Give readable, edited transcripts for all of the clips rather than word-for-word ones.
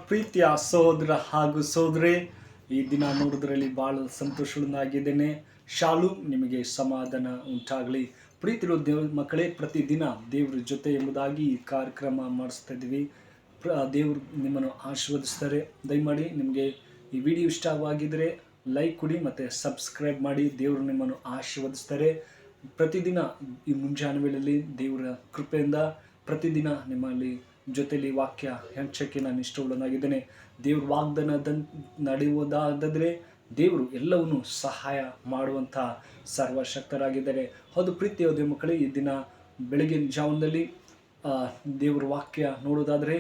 ಪ್ರೀತಿಯ ಸಹೋದರ ಹಾಗೂ ಸಹೋದರಿ, ಈ ದಿನ ನೋಡೋದ್ರಲ್ಲಿ ಭಾಳ ಸಂತೋಷವಾಗಿದ್ದೇನೆ. ಶಾಲು ನಿಮಗೆ ಸಮಾಧಾನ ಉಂಟಾಗಲಿ. ಪ್ರೀತಿರೋ ದೇವ್ರ ಮಕ್ಕಳೇ, ಪ್ರತಿದಿನ ದೇವ್ರ ಜೊತೆ ಎಂಬುದಾಗಿ ಈ ಕಾರ್ಯಕ್ರಮ ಮಾಡಿಸ್ತಾ ಇದ್ದೀವಿ. ದೇವರು ನಿಮ್ಮನ್ನು ಆಶೀರ್ವದಿಸ್ತಾರೆ. ದಯಮಾಡಿ ನಿಮಗೆ ಈ ವಿಡಿಯೋ ಇಷ್ಟವಾಗಿದ್ದರೆ ಲೈಕ್ ಕೊಡಿ ಮತ್ತು ಸಬ್ಸ್ಕ್ರೈಬ್ ಮಾಡಿ. ದೇವರು ನಿಮ್ಮನ್ನು ಆಶೀರ್ವದಿಸ್ತಾರೆ. ಪ್ರತಿದಿನ ಈ ಮುಂಜಾನೆ ವೇಳೆಯಲ್ಲಿ ದೇವರ ಕೃಪೆಯಿಂದ ಪ್ರತಿದಿನ ನಿಮ್ಮಲ್ಲಿ ಜೊತೆಯಲ್ಲಿ ವಾಕ್ಯ ಹಂಚಕ್ಕೆ ನಾನು ಇಷ್ಟವುಳ್ಳನಾಗಿದ್ದೇನೆ. ದೇವ್ರ ವಾಗ್ದಾನ ನಡೆಯುವುದಾದರೆ ದೇವರು ಎಲ್ಲವನ್ನೂ ಸಹಾಯ ಮಾಡುವಂಥ ಸರ್ವಶಕ್ತರಾಗಿದ್ದಾರೆ. ಹೌದು ಪ್ರೀತಿಯ ದೇವ ಮಕ್ಕಳೇ, ಈ ದಿನ ಬೆಳಗಿನ ಜಾವದಲ್ಲಿ ದೇವ್ರ ವಾಕ್ಯ ನೋಡೋದಾದರೆ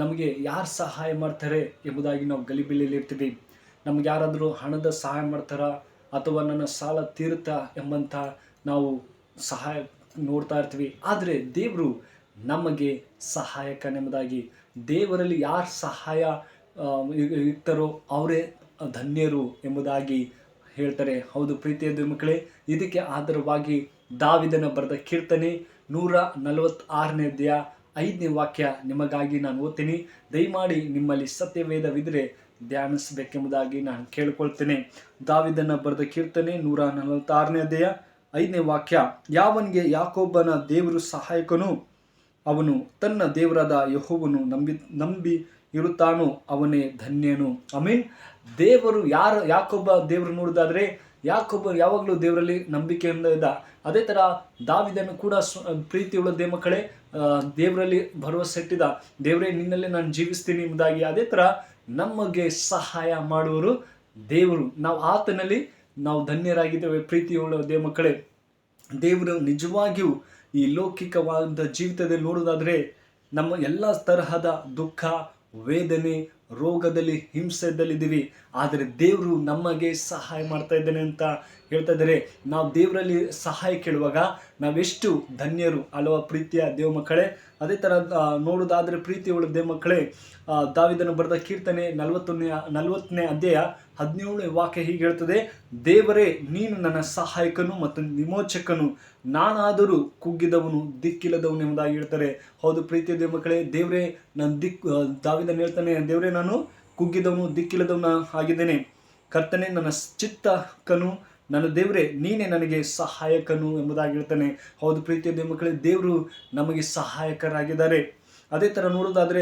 ನಮಗೆ ಯಾರು ಸಹಾಯ ಮಾಡ್ತಾರೆ ಎಂಬುದಾಗಿ ನಾವು ಗಲಿಬಿಲಿಯಲ್ಲಿ ಇರ್ತೀವಿ. ನಮ್ಗೆ ಯಾರಾದರೂ ಹಣದ ಸಹಾಯ ಮಾಡ್ತಾರಾ ಅಥವಾ ನನ್ನ ಸಾಲ ತೀರುತ್ತಾ ಎಂಬಂಥ ನಾವು ಸಹಾಯ ನೋಡ್ತಾ ಇರ್ತೀವಿ. ಆದರೆ ದೇವರು ನಮಗೆ ಸಹಾಯಕನೆಂಬುದಾಗಿ, ದೇವರಲ್ಲಿ ಯಾರು ಸಹಾಯ ಇರ್ತಾರೋ ಅವರೇ ಧನ್ಯರು ಎಂಬುದಾಗಿ ಹೇಳ್ತಾರೆ. ಹೌದು ಪ್ರೀತಿಯ ಮಕ್ಕಳೇ, ಇದಕ್ಕೆ ಆಧಾರವಾಗಿ ದಾವಿದನ ಬರೆದ ಕೀರ್ತನೆ 146ನೇ ಅಧ್ಯಾಯ 5ನೇ ವಾಕ್ಯ ನಿಮಗಾಗಿ ನಾನು ಓದ್ತೀನಿ. ದಯಮಾಡಿ ನಿಮ್ಮಲ್ಲಿ ಸತ್ಯವೇದವಿದ್ದರೆ ಧ್ಯಾನಿಸಬೇಕೆಂಬುದಾಗಿ ನಾನು ಕೇಳಿಕೊಳ್ತೇನೆ. ದಾವಿದನ ಬರೆದ ಕೀರ್ತನೆ 146ನೇ ಅಧ್ಯಾಯ 5ನೇ ವಾಕ್ಯ. ಯಾವನಿಗೆ ಯಾಕೋಬನ ದೇವರು ಸಹಾಯಕನು, ಅವನು ತನ್ನ ದೇವರಾದ ಯೆಹೋವನು ನಂಬಿ ಇರುತ್ತಾನೋ ಅವನೇ ಧನ್ಯನು. ಆಮೆನ್. ದೇವರು ಯಾಕೋಬ ದೇವರು ನೋಡೋದಾದ್ರೆ ಯಾಕೋಬ ಯಾವಾಗಲೂ ದೇವರಲ್ಲಿ ನಂಬಿಕೆಯಿಂದ ಇದ್ದ. ಅದೇ ಥರ ದಾವಿದನು ಕೂಡ ಪ್ರೀತಿಯುಳ್ಳ ದೇವಮಕ್ಕಳೇ ದೇವರಲ್ಲಿ ಭರವಸೆ ಇಟ್ಟಿದ್ದ. ದೇವರೇ ನಿನ್ನಲ್ಲೇ ನಾನು ಜೀವಿಸ್ತೀನಿ ಎಂಬುದಾಗಿ. ಅದೇ ಥರ ನಮಗೆ ಸಹಾಯ ಮಾಡುವರು ದೇವರು. ನಾವು ಆತನಲ್ಲಿ ನಾವು ಧನ್ಯರಾಗಿದ್ದೇವೆ. ಪ್ರೀತಿಯುಳ್ಳ ದೇವಮಕ್ಕಳೇ, ದೇವರು ನಿಜವಾಗಿಯೂ ಈ ಲೌಕಿಕವಾದ ಜೀವಿತದಲ್ಲಿ ನೋಡೋದಾದರೆ ನಮ್ಮ ಎಲ್ಲ ತರಹದ ದುಃಖ, ವೇದನೆ, ರೋಗದಲ್ಲಿ, ಹಿಂಸೆಯಲ್ಲಿದ್ದೀವಿ. ಆದರೆ ದೇವರು ನಮಗೆ ಸಹಾಯ ಮಾಡ್ತಾ ಇದ್ದಾನೆ ಅಂತ ಹೇಳ್ತಾ ಇದ್ದಾರೆ. ನಾವು ದೇವರಲ್ಲಿ ಸಹಾಯ ಕೇಳುವಾಗ ನಾವೆಷ್ಟು ಧನ್ಯರು ಅಲ್ವಾ ಪ್ರೀತಿಯ ದೇವ ಮಕ್ಕಳೇ. ಅದೇ ಥರ ನೋಡೋದಾದರೆ ಪ್ರೀತಿಯುಳ್ಳ ದೇವ ಮಕ್ಕಳೇ, ದಾವಿದನ ಬರೆದ ಕೀರ್ತನೆ 40ನೇ ಅಧ್ಯಾಯ 17ನೇ ವಾಕ್ಯ ಹೀಗೆ ಹೇಳ್ತದೆ. ದೇವರೇ ನೀನು ನನ್ನ ಸಹಾಯಕನು ಮತ್ತು ವಿಮೋಚಕನು, ನಾನಾದರೂ ಕುಗ್ಗಿದವನು ದಿಕ್ಕಿಲ್ಲದವನು ಎಂಬುದಾಗಿ ಹೇಳ್ತಾರೆ. ಹೌದು ಪ್ರೀತಿಯ ದೇವ ಮಕ್ಕಳೇ, ದೇವರೇ ನನ್ನ ದಾವಿದನ ಹೇಳ್ತಾನೆ, ದೇವರೇ ನಾನು ಕುಗ್ಗಿದವನು ದಿಕ್ಕಿಲ್ಲದವನ ಆಗಿದ್ದೇನೆ. ಕರ್ತನೆ ನನ್ನ ಚಿತ್ತಕನು, ನನ್ನ ದೇವರೇ ನೀನೇ ನನಗೆ ಸಹಾಯಕನು ಎಂಬುದಾಗಿ ಹೇಳ್ತಾನೆ. ಹೌದು ಪ್ರೀತಿಯ ದೇವ ಮಕ್ಕಳೇ, ದೇವರು ನಮಗೆ ಸಹಾಯಕರಾಗಿದ್ದಾರೆ. ಅದೇ ಥರ ನೋಡೋದಾದರೆ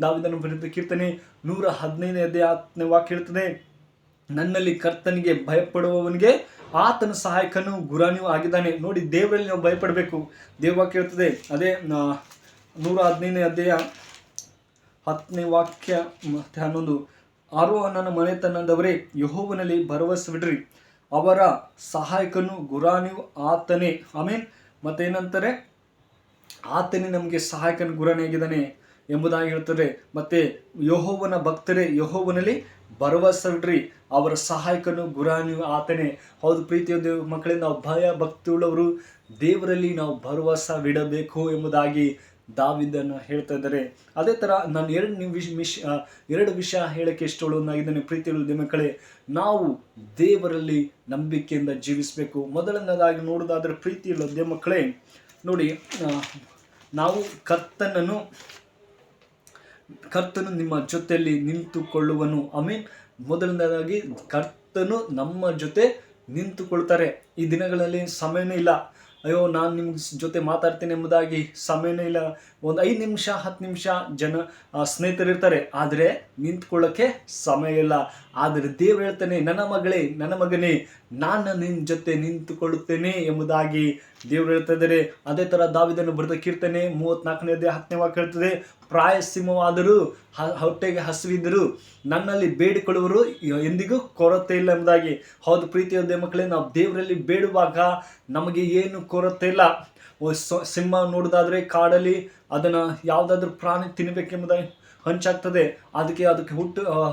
ದಾವಿದನ ಬರೆದ ಕೀರ್ತನೆ 115ನೇ ಅಧ್ಯಾಯ 10ನೇ ವಾಕ್ಯ ಹೇಳ್ತದೆ. ನನ್ನಲ್ಲಿ ಕರ್ತನಿಗೆ ಭಯಪಡುವವನಿಗೆ ಆತನ ಸಹಾಯಕನು ಗುರಾಣಿಯೂ ಆಗಿದ್ದಾನೆ. ನೋಡಿ, ದೇವರಲ್ಲಿ ನಾವು ಭಯಪಡಬೇಕು. ದೇವವಾಕ್ಯ ಹೇಳ್ತದೆ. ಅದೇ 115ನೇ ಅಧ್ಯಾಯ 10ನೇ ವಾಕ್ಯ ಮತ್ತು 11. ಆರೋಹನ ಮನೆತನದವರೇ ಯೆಹೋವನಲ್ಲಿ ಭರವಸವಿಡ್ರಿ, ಅವರ ಸಹಾಯಕನು ಗುರಾಣಿಯು ಆತನೇ. ಆಮೇನ್. ಮತ್ತೇನಂತಾರೆ, ಆತನೇ ನಮಗೆ ಸಹಾಯಕನ ಗುರಾಣಿ ಆಗಿದ್ದಾನೆ ಎಂಬುದಾಗಿ ಹೇಳ್ತಾರೆ. ಮತ್ತೆ ಯೆಹೋವನ ಭಕ್ತರೇ ಯೆಹೋವನಲ್ಲಿ ಭರವಸವಿಡ್ರಿ, ಅವರ ಸಹಾಯಕನು ಗುರಾಣಿಯು ಆತನೇ. ಹೌದು ಪ್ರೀತಿಯ ದೇವ ಮಕ್ಕಳೇ, ನಾವು ಭಯ ಭಕ್ತಿ ಉಳ್ಳವರು ದೇವರಲ್ಲಿ ನಾವು ಭರವಸವಿಡಬೇಕು ಎಂಬುದಾಗಿ ದಾವಿದನ್ನು ಹೇಳ್ತಾ ಇದ್ದಾರೆ. ಅದೇ ಥರ ನಾನು ಎರಡು ವಿಷಯ ಹೇಳಕ್ಕೆ ಇಷ್ಟೊಳ್ಳನಾಗಿದ್ದೇನೆ. ಪ್ರೀತಿಯುಳ್ಳ ದೇವ ಮಕ್ಕಳೇ, ನಾವು ದೇವರಲ್ಲಿ ನಂಬಿಕೆಯಿಂದ ಜೀವಿಸಬೇಕು. ಮೊದಲನೇದಾಗಿ ನೋಡೋದಾದರೆ ಪ್ರೀತಿಯುಳ್ಳ ದೇವ ಮಕ್ಕಳೇ, ನೋಡಿ, ನಾವು ಕರ್ತನು ನಿಮ್ಮ ಜೊತೆಯಲ್ಲಿ ನಿಂತುಕೊಳ್ಳುವನು. ಆಮೇನ್. ಮೊದಲನೇದಾಗಿ ಕರ್ತನು ನಮ್ಮ ಜೊತೆ ನಿಂತುಕೊಳ್ತಾರೆ. ಈ ದಿನಗಳಲ್ಲಿ ಸಮಯನೇ ಇಲ್ಲ. ಅಯ್ಯೋ ನಾನು ನಿಮ್ಮ ಜೊತೆ ಮಾತಾಡ್ತೀನಿ ಎಂಬುದಾಗಿ ಸಮಯನೇ ಇಲ್ಲ. ಒಂದು 5 ನಿಮಿಷ 10 ನಿಮಿಷ ಸ್ನೇಹಿತರಿರ್ತಾರೆ, ಆದರೆ ನಿಂತ್ಕೊಳ್ಳೋಕ್ಕೆ ಸಮಯ ಇಲ್ಲ. ಆದರೆ ದೇವರು ಹೇಳ್ತಾನೆ, ನನ್ನ ಮಗಳೇ ನನ್ನ ಮಗನೇ ನಾನು ನಿನ್ನ ಜೊತೆ ನಿಂತುಕೊಳ್ಳುತ್ತೇನೆ ಎಂಬುದಾಗಿ ದೇವರು ಹೇಳ್ತಾ ಇದ್ದಾರೆ. ಅದೇ ಥರ ದಾವಿದನು ಬರೆದ ಕೀರ್ತನೆ 34ನೇ ಅಧ್ಯಾಯ 10ನೇ ವಾಕ್ಯ ಹೇಳ್ತದೆ. ಪ್ರಾಯಸಿಂಹವಾದರೂ ಹೊಟ್ಟೆಗೆ ಹಸಿವಿದ್ದರೂ ನನ್ನಲ್ಲಿ ಬೇಡಿಕೊಳ್ಳುವರು ಎಂದಿಗೂ ಕೊರತೆ ಇಲ್ಲ ಎಂಬುದಾಗಿ. ಹೌದು ಪ್ರೀತಿಯ ದೇವ ಮಕ್ಕಳೇ, ನಾವು ದೇವರಲ್ಲಿ ಬೇಡುವಾಗ ನಮಗೆ ಏನು ಕೊರತೆ ಇಲ್ಲ. ಸಿಂಹ ನೋಡೋದಾದರೆ ಕಾಡಲ್ಲಿ ಅದನ್ನು ಯಾವುದಾದ್ರೂ ಪ್ರಾಣಿ ತಿನ್ನಬೇಕೆಂಬುದಾಗಿ ಹಂಚಾಗ್ತದೆ, ಅದಕ್ಕೆ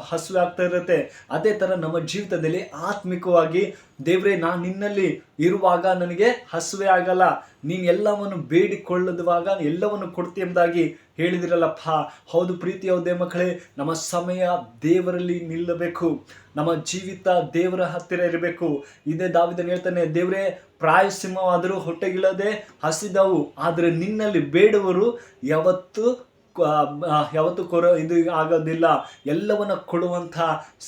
ಹಸಿವೆ ಆಗ್ತಾ ಇರುತ್ತೆ. ಅದೇ ಥರ ನಮ್ಮ ಜೀವಿತದಲ್ಲಿ ಆತ್ಮಿಕವಾಗಿ ದೇವರೇ ನಾನು ನಿನ್ನಲ್ಲಿ ಇರುವಾಗ ನನಗೆ ಹಸಿವೆ ಆಗಲ್ಲ, ನೀನು ಎಲ್ಲವನ್ನು ಬೇಡಿಕೊಳ್ಳುವಾಗ ಎಲ್ಲವನ್ನು ಕೊಡ್ತೀಯ ಎಂಬುದಾಗಿ ಹೇಳಿದಿರಲ್ಲಪ್ಪ. ಹೌದು ಪ್ರೀತಿಯ ದೇವ ಮಕ್ಕಳೇ, ನಮ್ಮ ಸಮಯ ದೇವರಲ್ಲಿ ನಿಲ್ಲಬೇಕು, ನಮ್ಮ ಜೀವಿತ ದೇವರ ಹತ್ತಿರ ಇರಬೇಕು. ಇದೇ ದಾವಿದನು ಹೇಳ್ತಾನೆ, ದೇವರೇ ಪ್ರಾಯಸಿಂಹವಾದರೂ ಹೊಟ್ಟೆಗಿಲ್ಲದೆ ಹಸಿದವು, ಆದರೆ ನಿನ್ನಲ್ಲಿ ಬೇಡುವರು ಯಾವತ್ತೂ ಯಾವತ್ತೂ ಇದು ಆಗೋದಿಲ್ಲ. ಎಲ್ಲವನ್ನ ಕೊಡುವಂಥ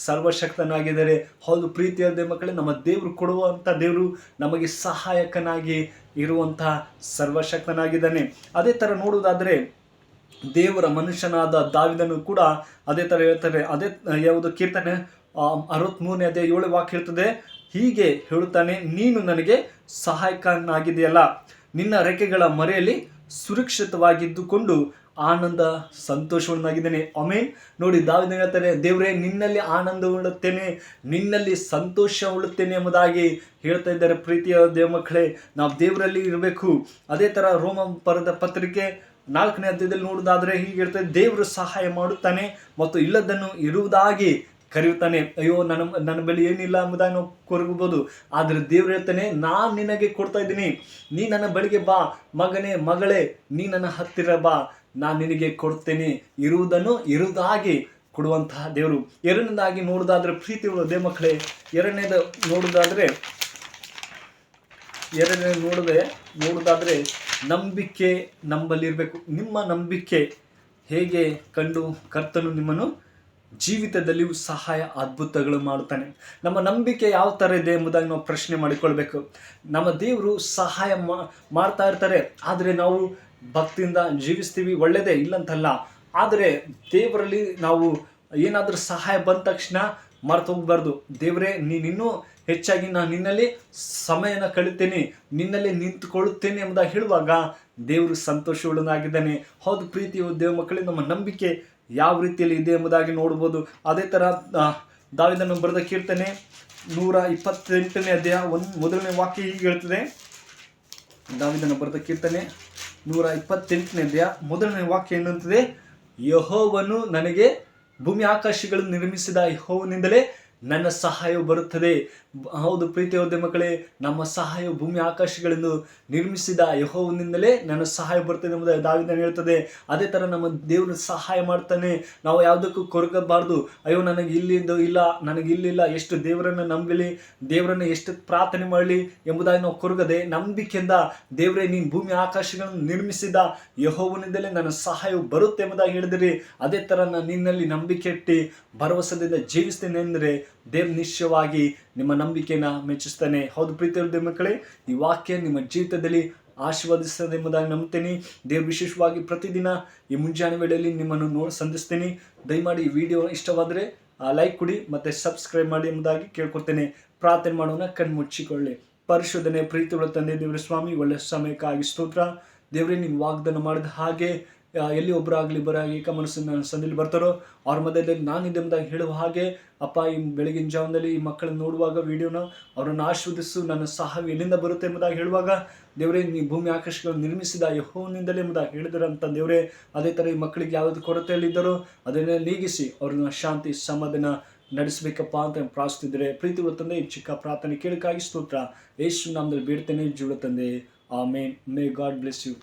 ಸರ್ವಶಕ್ತನಾಗಿದ್ದಾರೆ. ಹೌದು ಪ್ರೀತಿಯಾದ ಮಕ್ಕಳೇ, ನಮ್ಮ ದೇವರು ಕೊಡುವಂಥ ದೇವರು ನಮಗೆ ಸಹಾಯಕನಾಗಿ ಇರುವಂಥ ಸರ್ವಶಕ್ತನಾಗಿದ್ದಾನೆ. ಅದೇ ಥರ ನೋಡುವುದಾದರೆ ದೇವರ ಮನುಷ್ಯನಾದ ದಾವೀದನು ಕೂಡ ಅದೇ ಥರ ಹೇಳ್ತಾರೆ. ಅದೇ ಯಾವುದು ಕೀರ್ತನೆ 63ನೇ ಅಧ್ಯಾಯ 7 ವಾಕ್ಯ ಹೇಳ್ತದೆ, ಹೀಗೆ ಹೇಳುತ್ತಾನೆ, ನೀನು ನನಗೆ ಸಹಾಯಕನಾಗಿದೆಯಲ್ಲ, ನಿನ್ನ ರೆಕ್ಕೆಗಳ ಮರೆಯಲ್ಲಿ ಸುರಕ್ಷಿತವಾಗಿದ್ದುಕೊಂಡು ಆನಂದ ಸಂತೋಷವನ್ನಾಗಿದ್ದೇನೆ. ಆಮೆನ್. ನೋಡಿ ದಾವೀದನು ಹೇಳ್ತಾರೆ, ದೇವರೇ ನಿನ್ನಲ್ಲಿ ಆನಂದ ಉಳ್ಳುತ್ತೇನೆ, ನಿನ್ನಲ್ಲಿ ಸಂತೋಷ ಉಳ್ಳುತ್ತೇನೆ ಎಂಬುದಾಗಿ ಹೇಳ್ತಾ ಇದ್ದಾರೆ. ಪ್ರೀತಿಯ ದೇವಮಕ್ಕಳೇ, ನಾವು ದೇವರಲ್ಲಿ ಇರಬೇಕು. ಅದೇ ಥರ ರೋಮ ಬರೆದ ಪತ್ರಿಕೆ 4ನೇ ಅಧ್ಯಾಯದಲ್ಲಿ ನೋಡುವುದಾದರೆ ಹೀಗೆ ಹೇಳ್ತಾರೆ, ದೇವರು ಸಹಾಯ ಮಾಡುತ್ತಾನೆ ಮತ್ತು ಇಲ್ಲದನ್ನು ಇರುವುದಾಗಿ ಕರೆಯುತ್ತಾನೆ. ಅಯ್ಯೋ ನನ್ನ ಬಳಿ ಏನಿಲ್ಲ ಎಂಬುದಾಗಿ ನಾವು ಕೊರಗಬಹುದು, ಆದರೆ ದೇವರು ಹೇಳ್ತಾನೆ, ನಾನು ನಿನಗೆ ಕೊಡ್ತಾ ಇದ್ದೀನಿ, ನೀ ನನ್ನ ಬಳಿಗೆ ಬಾ, ಮಗನೇ ಮಗಳೇ ನೀ ನನ್ನ ಹತ್ತಿರ ಬಾ, ನಾನು ನಿನಗೆ ಕೊಡ್ತೇನೆ, ಇರುವುದನ್ನು ಇರುವುದಾಗಿ ಕೊಡುವಂತಹ ದೇವರು. ಎರಡನೇದಾಗಿ ನೋಡುವುದಾದ್ರೆ ಪ್ರೀತಿಯುಳ್ಳ ದೇವಮಕ್ಕಳೇ, ಎರಡನೇದು ನೋಡುವುದಾದ್ರೆ ನಂಬಿಕೆ ನಮ್ಮಲ್ಲಿರಬೇಕು. ನಿಮ್ಮ ನಂಬಿಕೆ ಹೇಗೆ ಕಂಡು ಕರ್ತನು ನಿಮ್ಮನ್ನು ಜೀವಿತದಲ್ಲಿಯೂ ಸಹಾಯ ಅದ್ಭುತಗಳು ಮಾಡುತ್ತಾನೆ. ನಮ್ಮ ನಂಬಿಕೆ ಯಾವ ಥರ ಇದೆ ಎಂಬುದಾಗಿ ನಾವು ಪ್ರಶ್ನೆ ಮಾಡಿಕೊಳ್ಬೇಕು. ನಮ್ಮ ದೇವರು ಸಹಾಯ ಮಾಡ್ತಾ ಇರ್ತಾರೆ, ಆದರೆ ನಾವು ಭಕ್ತಿಯಿಂದ ಜೀವಿಸ್ತೀವಿ, ಒಳ್ಳೆಯದೇ ಇಲ್ಲಂತಲ್ಲ. ಆದರೆ ದೇವರಲ್ಲಿ ನಾವು ಏನಾದರೂ ಸಹಾಯ ಬಂದ ತಕ್ಷಣ ಮರೆತು ಹೋಗ್ಬಾರ್ದು. ದೇವರೇ ನೀನಿನ್ನೂ ಹೆಚ್ಚಾಗಿ ನಾನು ನಿನ್ನಲ್ಲಿ ಸಮಯನ ಕಳಿತೇನೆ, ನಿನ್ನಲ್ಲಿ ನಿಂತುಕೊಳ್ಳುತ್ತೇನೆ ಎಂಬುದಾಗಿ ಹೇಳುವಾಗ ದೇವರು ಸಂತೋಷವುಳ್ಳನಾಗಿದ್ದಾನೆ. ಹೌದು ಪ್ರೀತಿಯು ದೇವ ಮಕ್ಕಳೇ, ನಮ್ಮ ನಂಬಿಕೆ ಯಾವ ರೀತಿಯಲ್ಲಿ ಇದೆ ಎಂಬುದಾಗಿ ನೋಡ್ಬೋದು. ಅದೇ ಥರ ದಾವೀದನು ಬರೆದ ಕೀರ್ತನೆ 128ನೇ ಅಧ್ಯಾಯ 1ನೇ ವಾಕ್ಯ ಹೀಗೆ ಹೇಳ್ತದೆ. ದಾವೀದನು ಬರೆದ ಕೀರ್ತನೆ 128ನೇ ಅಧ್ಯಾಯ 1ನೇ ವಾಕ್ಯ ಏನಂತದೆ, ಯೆಹೋವನು ನನಗೆ ಭೂಮಿ ಆಕಾಶಗಳನ್ನು ನಿರ್ಮಿಸಿದ ಯೆಹೋವನಿಂದಲೇ ನನ್ನ ಸಹಾಯವು ಬರುತ್ತದೆ. ಹೌದು ಪ್ರೀತಿಯ ಮಕ್ಕಳೇ, ನಮ್ಮ ಸಹಾಯವು ಭೂಮಿ ಆಕಾಶಗಳನ್ನು ನಿರ್ಮಿಸಿದ ಯೆಹೋವನಿಂದಲೇ ನನ್ನ ಸಹಾಯ ಬರ್ತದೆ ಎಂಬುದಾಗಿ ದಾವೀದನು ಹೇಳ್ತದೆ. ಅದೇ ಥರ ನಮ್ಮ ದೇವರು ಸಹಾಯ ಮಾಡ್ತಾನೆ. ನಾವು ಯಾವುದಕ್ಕೂ ಕೊರಗಬಾರ್ದು. ಅಯ್ಯೋ ನನಗೆ ಇಲ್ಲಿಂದು ಇಲ್ಲ, ನನಗೆ ಇಲ್ಲಿಲ್ಲ, ಎಷ್ಟು ದೇವರನ್ನು ನಂಬಲಿ, ದೇವರನ್ನು ಎಷ್ಟು ಪ್ರಾರ್ಥನೆ ಮಾಡಲಿ ಎಂಬುದಾಗಿ ನಾವು ಕೊರಗದೆ ನಂಬಿಕೆಯಿಂದ, ದೇವರೇ ನೀನು ಭೂಮಿ ಆಕಾಶಗಳನ್ನು ನಿರ್ಮಿಸಿದ ಯೆಹೋವನಿಂದಲೇ ನನ್ನ ಸಹಾಯವು ಬರುತ್ತೆ ಎಂಬುದಾಗಿ ಹೇಳಿದಿರಿ. ಅದೇ ಥರ ನಾನು ನಿನ್ನಲ್ಲಿ ನಂಬಿಕೆ ಇಟ್ಟು ಭರವಸೆಯಿಂದ ಜೀವಿಸ್ತೇನೆ ಅಂದರೆ ದೇವ್ರು ನಿಶ್ಚಯವಾಗಿ ನಿಮ್ಮ ನಂಬಿಕೆನ ಮೆಚ್ಚಿಸ್ತಾನೆ. ಹೌದು ಪ್ರೀತಿಯ ಮಕ್ಕಳೇ, ಈ ವಾಕ್ಯ ನಿಮ್ಮ ಜೀವಿತದಲ್ಲಿ ಆಶೀರ್ವದಿಸ್ತದೆ ಎಂಬುದಾಗಿ ನಂಬ್ತೇನೆ. ದೇವ್ರು ವಿಶೇಷವಾಗಿ ಪ್ರತಿದಿನ ಈ ಮುಂಜಾನೆ ವೇಳೆಯಲ್ಲಿ ನಿಮ್ಮನ್ನು ಸಂಧಿಸ್ತೀನಿ. ದಯಮಾಡಿ ಈ ವಿಡಿಯೋ ಇಷ್ಟವಾದರೆ ಲೈಕ್ ಕೊಡಿ ಮತ್ತು ಸಬ್ಸ್ಕ್ರೈಬ್ ಮಾಡಿ ಎಂಬುದಾಗಿ ಕೇಳ್ಕೊಡ್ತೇನೆ. ಪ್ರಾರ್ಥನೆ ಮಾಡೋಣ, ಕಣ್ಮುಚ್ಚಿಕೊಳ್ಳಿ. ಪರಿಶೋಧನೆ ಪ್ರೀತಿಯುಳ್ಳ ತಂದೆ ದೇವರ ಸ್ವಾಮಿ, ಒಳ್ಳೆ ಸಮಯಕ್ಕಾಗಿ ಸ್ತೋತ್ರ. ದೇವರೇ ನೀನು ವಾಗ್ದಾನ ಮಾಡಿದ ಹಾಗೆ ಎಲ್ಲಿ ಒಬ್ಬರಾಗಲಿ ಇಬ್ಬರಾಗಿ ಏಕ ಮನಸ್ಸಿನ ಸಂಧಿಯಲ್ಲಿ ಬರ್ತಾರೋ ಅವ್ರ ಮಧ್ಯದಲ್ಲಿ ನಾನಿದೆ ಎಂಬುದಾಗಿ ಹೇಳುವ ಹಾಗೆ ಅಪ್ಪ, ಈ ಬೆಳಗಿನ ಜಾವದಲ್ಲಿ ಈ ಮಕ್ಕಳನ್ನು ನೋಡುವಾಗ ವಿಡಿಯೋನ ಅವರನ್ನು ಆಶೀರ್ವದಿಸು. ನನ್ನ ಸಹಾಯ ಎಲ್ಲಿಂದ ಬರುತ್ತೆ ಎಂಬುದಾಗಿ ಹೇಳುವಾಗ ದೇವರೇ ನೀ ಭೂಮಿ ಆಕಾಶಗಳನ್ನು ನಿರ್ಮಿಸಿದ ಯೆಹೋವನಿಂದಲೇ ಎಂಬುದಾಗಿ ಹೇಳಿದರಂತ ದೇವರೇ, ಅದೇ ಥರ ಈ ಮಕ್ಕಳಿಗೆ ಯಾವುದು ಕೊರತೆಯಲ್ಲಿದ್ದರೋ ಅದನ್ನೇ ನೀಗಿಸಿ ಅವ್ರನ್ನ ಶಾಂತಿ ಸಮಾಧಾನ ನಡೆಸಬೇಕಪ್ಪ ಅಂತ ಪ್ರಾರ್ಥಿಸಿದರೆ ಪ್ರೀತಿಗಳ ತಂದೆ ಈ ಚಿಕ್ಕ ಪ್ರಾರ್ಥನೆ ಕೇಳಕ್ಕಾಗಿ ಸ್ತೋತ್ರ. ಯೇಸು ನಾಮದಲ್ಲಿ ಬೇಡ್ತೇನೆ ಜೀವ ತಂದೆ, amen. May God bless you.